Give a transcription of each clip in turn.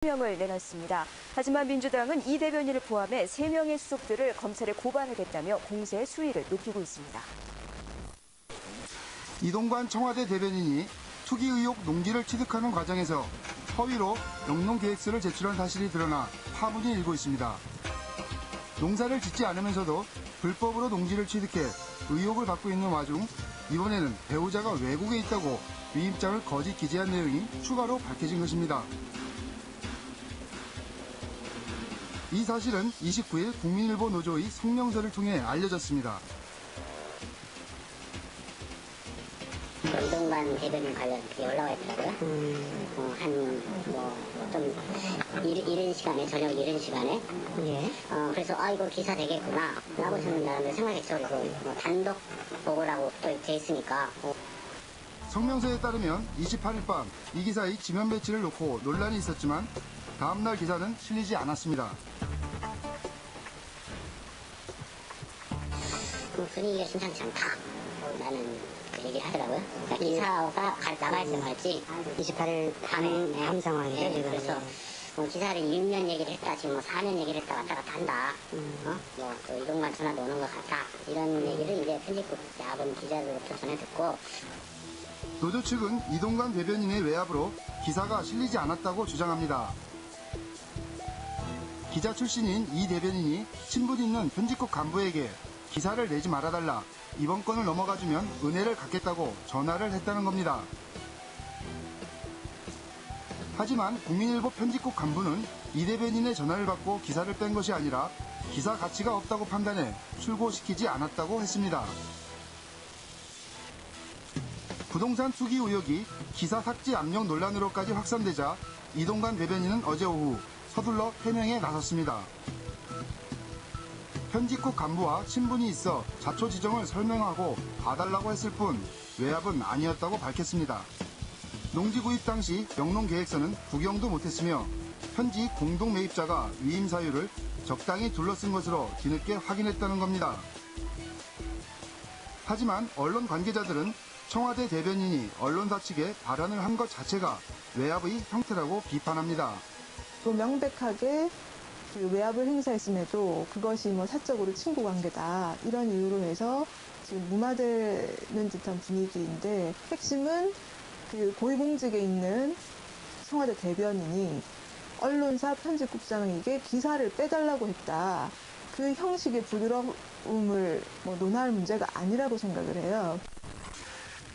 명을 내놨습니다. 하지만 민주당은 이 대변인을 포함해 3명의 수석들을 검찰에 고발하겠다며 공세 수위를 높이고 있습니다. 이동관 청와대 대변인이 투기 의혹 농지를 취득하는 과정에서 허위로 영농계획서를 제출한 사실이 드러나 파문이 일고 있습니다. 농사를 짓지 않으면서도 불법으로 농지를 취득해 의혹을 받고 있는 와중 이번에는 배우자가 외국에 있다고 위임장을 거짓 기재한 내용이 추가로 밝혀진 것입니다. 이 사실은 29일 국민일보 노조의 성명서를 통해 알려졌습니다. 이동관 대변인 관련 그게 올라와 있더라고요. 좀 이른 시간에, 저녁 이른 시간에. 예. 그래서 이거 기사 되겠구나 라고 저는 생각했죠. 단독 보고라고 또 돼 있으니까. 성명서에 따르면 28일 밤 이 기사의 지면 배치를 놓고 논란이 있었지만 다음날 기사는 실리지 않았습니다. 분위기가 심상치 않다. 라는 그 얘기를 하더라고요. 그러니까 기사가 나가 있으면 말지. 28일 밤 상황이에요, 지금. 그래서 기사를 6년 얘기를 했다, 지금 4년 얘기를 했다, 왔다 갔다 한다. 이동관 전화도 오는 것 같다. 이런 얘기를 이제 편집국 야본 기자들로부터 전해 듣고. 노조 측은 이동관 대변인의 외압으로 기사가 실리지 않았다고 주장합니다. 기자 출신인 이 대변인이 친분 있는 편집국 간부에게 기사를 내지 말아달라, 이번 건을 넘어가주면 은혜를 갚겠다고 전화를 했다는 겁니다. 하지만 국민일보 편집국 간부는 이 대변인의 전화를 받고 기사를 뺀 것이 아니라 기사 가치가 없다고 판단해 출고시키지 않았다고 했습니다. 부동산 투기 의혹이 기사 삭제 압력 논란으로까지 확산되자 이동관 대변인은 어제 오후 서둘러 해명에 나섰습니다. 편집국 간부와 친분이 있어 자초지종을 설명하고 봐달라고 했을 뿐 외압은 아니었다고 밝혔습니다. 농지 구입 당시 영농계획서는 구경도 못했으며 현지 공동매입자가 위임 사유를 적당히 둘러쓴 것으로 뒤늦게 확인했다는 겁니다. 하지만 언론 관계자들은 청와대 대변인이 언론사 측에 발언을 한 것 자체가 외압의 형태라고 비판합니다. 또 명백하게 그 외압을 행사했음에도 그것이 사적으로 친구 관계다, 이런 이유로 해서 지금 무마되는 듯한 분위기인데, 핵심은 그 고위공직에 있는 청와대 대변인이 언론사 편집국장에게 기사를 빼달라고 했다. 그 형식의 부드러움을 논할 문제가 아니라고 생각을 해요.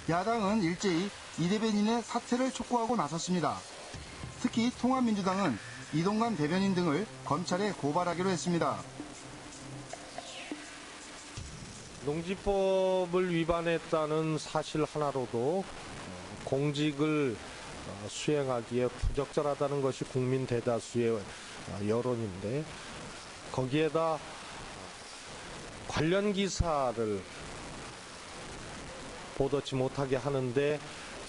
야당은 일제히 이 대변인의 사퇴를 촉구하고 나섰습니다. 특히 통합민주당은 이동관 대변인 등을 검찰에 고발하기로 했습니다. 농지법을 위반했다는 사실 하나로도 공직을 수행하기에 부적절하다는 것이 국민 대다수의 여론인데, 거기에다 관련 기사를 보도치 못하게 하는데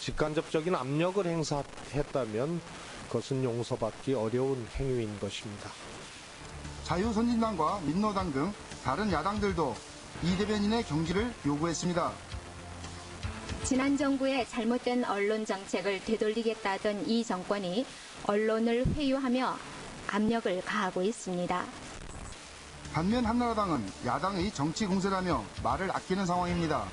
직간접적인 압력을 행사했다면 그것은 용서받기 어려운 행위인 것입니다. 자유선진당과 민노당 등 다른 야당들도 이 대변인의 경질을 요구했습니다. 지난 정부의 잘못된 언론 정책을 되돌리겠다던 이 정권이 언론을 회유하며 압력을 가하고 있습니다. 반면 한나라당은 야당의 정치 공세라며 말을 아끼는 상황입니다.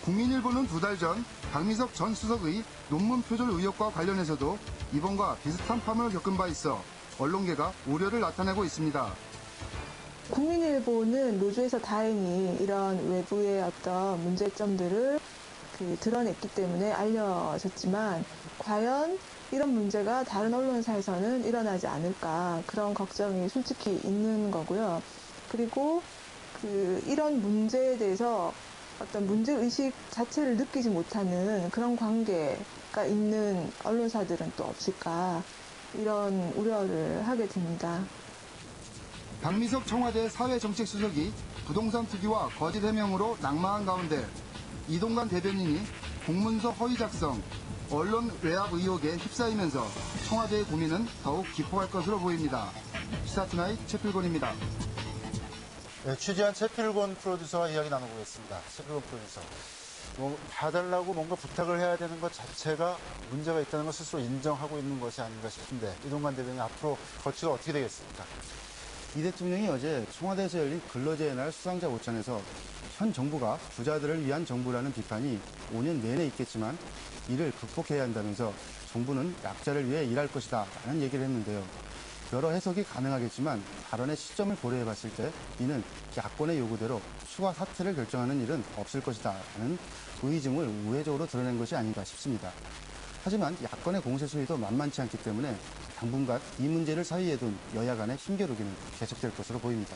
국민일보는 2달 전 박미석 전 수석의 논문 표절 의혹과 관련해서도 이번과 비슷한 파문을 겪은 바 있어 언론계가 우려를 나타내고 있습니다. 국민일보는 노조에서 다행히 이런 외부의 어떤 문제점들을 드러냈기 때문에 알려졌지만, 과연 이런 문제가 다른 언론사에서는 일어나지 않을까, 그런 걱정이 솔직히 있는 거고요. 그리고 이런 문제에 대해서 어떤 문제의식 자체를 느끼지 못하는 그런 관계가 있는 언론사들은 또 없을까, 이런 우려를 하게 됩니다. 박미석 청와대 사회정책수석이 부동산 투기와 거짓 해명으로 낙마한 가운데 이동관 대변인이 공문서 허위 작성, 언론 외압 의혹에 휩싸이면서 청와대의 고민은 더욱 깊어갈 것으로 보입니다. 시사투나잇 최필곤입니다. 네, 취재한 최필곤 프로듀서와 이야기 나눠보겠습니다. 최필곤 프로듀서. 뭐 봐달라고 뭔가 부탁을 해야 되는 것 자체가 문제가 있다는 걸 스스로 인정하고 있는 것이 아닌가 싶은데 이동관 대변인 앞으로 거치가 어떻게 되겠습니까? 이 대통령이 어제 청와대에서 열린 근로제의 날 수상자 오찬에서 현 정부가 부자들을 위한 정부라는 비판이 5년 내내 있겠지만 이를 극복해야 한다면서 정부는 약자를 위해 일할 것이다 라는 얘기를 했는데요. 여러 해석이 가능하겠지만 발언의 시점을 고려해 봤을 때 이는 야권의 요구대로 추가 사퇴를 결정하는 일은 없을 것이다 라는 의중을 우회적으로 드러낸 것이 아닌가 싶습니다. 하지만 야권의 공세 수위도 만만치 않기 때문에 당분간 이 문제를 사이에 둔 여야 간의 힘겨루기는 계속될 것으로 보입니다.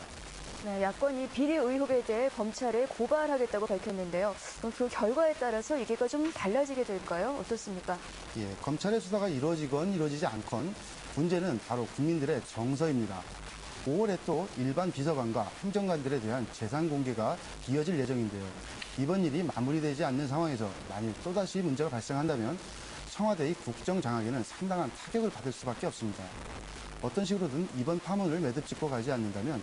네, 야권이 비리 의혹에 대해 검찰에 고발하겠다고 밝혔는데요. 그 결과에 따라서 이게가 좀 달라지게 될까요? 어떻습니까? 예, 검찰의 수사가 이루어지건 이루어지지 않건 문제는 바로 국민들의 정서입니다. 5월에 또 일반 비서관과 행정관들에 대한 재산 공개가 이어질 예정인데요. 이번 일이 마무리되지 않는 상황에서 만일 또다시 문제가 발생한다면 청와대의 국정 장악에는 상당한 타격을 받을 수밖에 없습니다. 어떤 식으로든 이번 파문을 매듭 짓고 가지 않는다면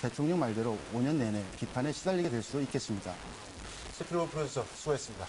대통령 말대로 5년 내내 비판에 시달리게 될 수도 있겠습니다. 세필호 프로듀서 수고했습니다.